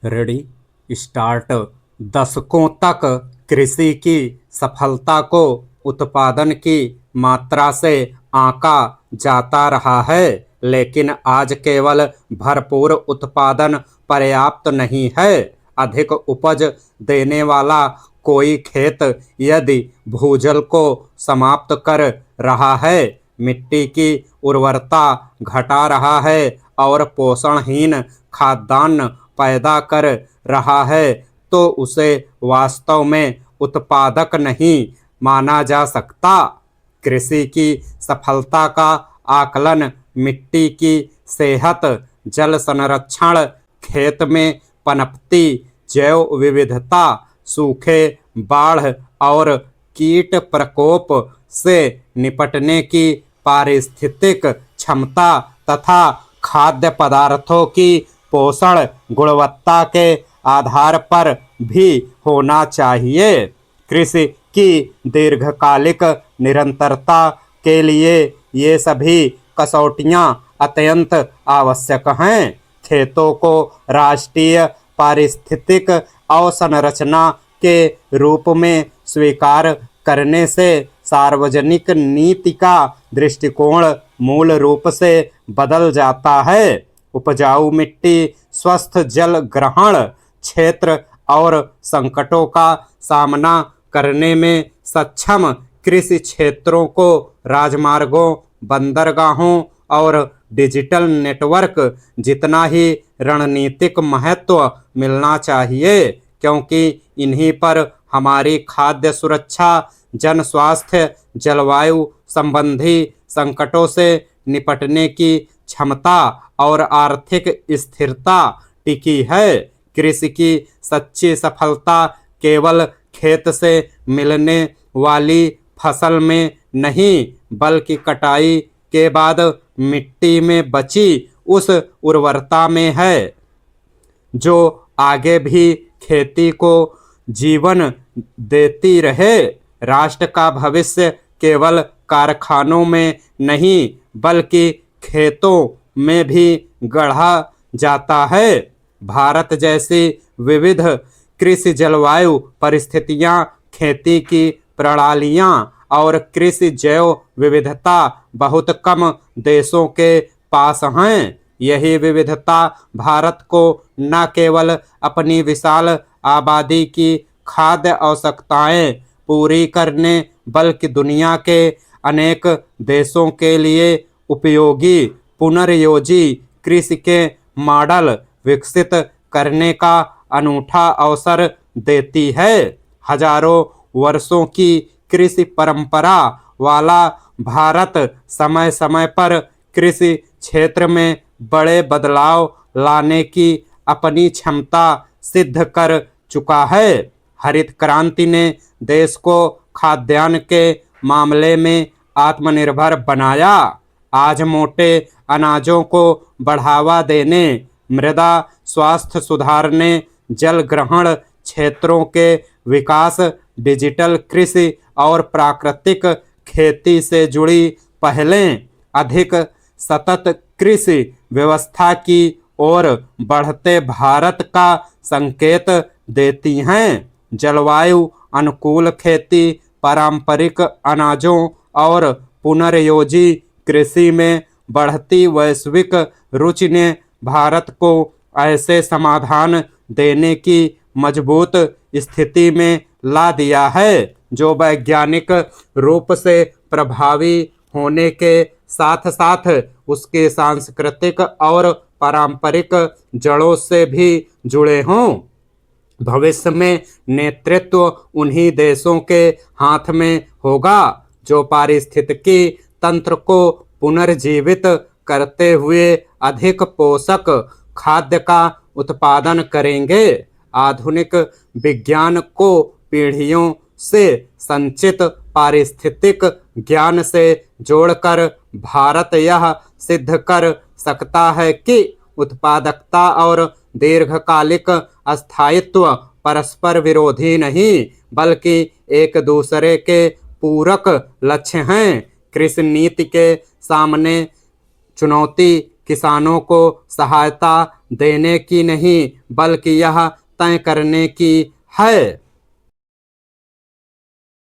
Ready start. दशकों तक कृषि की सफलता को उत्पादन की मात्रा से आंका जाता रहा है, लेकिन आज केवल भरपूर उत्पादन पर्याप्त नहीं है। अधिक उपज देने वाला कोई खेत यदि भूजल को समाप्त कर रहा है, मिट्टी की उर्वरता घटा रहा है और पोषणहीन खाद्यान्न पैदा कर रहा है, तो उसे वास्तव में उत्पादक नहीं माना जा सकता। कृषि की सफलता का आकलन मिट्टी की सेहत, जल संरक्षण, खेत में पनपती जैव विविधता, सूखे, बाढ़ और कीट प्रकोप से निपटने की पारिस्थितिक क्षमता तथा खाद्य पदार्थों की पोषण गुणवत्ता के आधार पर भी होना चाहिए। कृषि की दीर्घकालिक निरंतरता के लिए ये सभी कसौटियां अत्यंत आवश्यक हैं। खेतों को राष्ट्रीय पारिस्थितिक अवसंरचना के रूप में स्वीकार करने से सार्वजनिक नीति का दृष्टिकोण मूल रूप से बदल जाता है। उपजाऊ मिट्टी, स्वस्थ जल ग्रहण क्षेत्र और संकटों का सामना करने में सक्षम कृषि क्षेत्रों को राजमार्गों, बंदरगाहों और डिजिटल नेटवर्क जितना ही रणनीतिक महत्व मिलना चाहिए, क्योंकि इन्हीं पर हमारी खाद्य सुरक्षा, जन स्वास्थ्य, जलवायु संबंधी संकटों से निपटने की क्षमता और आर्थिक स्थिरता टिकी है। कृषि की सच्ची सफलता केवल खेत से मिलने वाली फसल में नहीं, बल्कि कटाई के बाद मिट्टी में बची उस उर्वरता में है, जो आगे भी खेती को जीवन देती रहे। राष्ट्र का भविष्य केवल कारखानों में नहीं, बल्कि खेतों में भी गढ़ा जाता है। भारत जैसी विविध कृषि जलवायु परिस्थितियां, खेती की प्रणालियां और कृषि जैव विविधता बहुत कम देशों के पास हैं। यही विविधता भारत को न केवल अपनी विशाल आबादी की खाद्य आवश्यकताएं पूरी करने, बल्कि दुनिया के अनेक देशों के लिए उपयोगी पुनर्योजी कृषि के मॉडल विकसित करने का अनूठा अवसर देती है। हजारों वर्षों की कृषि परंपरा वाला भारत समय समय पर कृषि क्षेत्र में बड़े बदलाव लाने की अपनी क्षमता सिद्ध कर चुका है। हरित क्रांति ने देश को खाद्यान्न के मामले में आत्मनिर्भर बनाया। आज मोटे अनाजों को बढ़ावा देने, मृदा स्वास्थ्य सुधारने, जल ग्रहण क्षेत्रों के विकास, डिजिटल कृषि और प्राकृतिक खेती से जुड़ी पहलें, अधिक सतत कृषि व्यवस्था की ओर बढ़ते भारत का संकेत देती हैं। जलवायु अनुकूल खेती, पारंपरिक अनाजों और पुनर्योजी कृषि में बढ़ती वैश्विक रुचि ने भारत को ऐसे समाधान देने की मजबूत स्थिति में ला दिया है, जो वैज्ञानिक रूप से प्रभावी होने के साथ साथ उसके सांस्कृतिक और पारंपरिक जड़ों से भी जुड़े हों। भविष्य में नेतृत्व उन्हीं देशों के हाथ में होगा जो पारिस्थितिकी तंत्र को पुनर्जीवित करते हुए अधिक पोषक खाद्य का उत्पादन करेंगे। आधुनिक विज्ञान को पीढ़ियों से संचित पारिस्थितिक ज्ञान से जोड़कर भारत यह सिद्ध कर सकता है कि उत्पादकता और दीर्घकालिक स्थायित्व परस्पर विरोधी नहीं, बल्कि एक दूसरे के पूरक लक्ष्य हैं। कृषि नीति के सामने चुनौती किसानों को सहायता देने की नहीं बल्कि यह तय करने की है।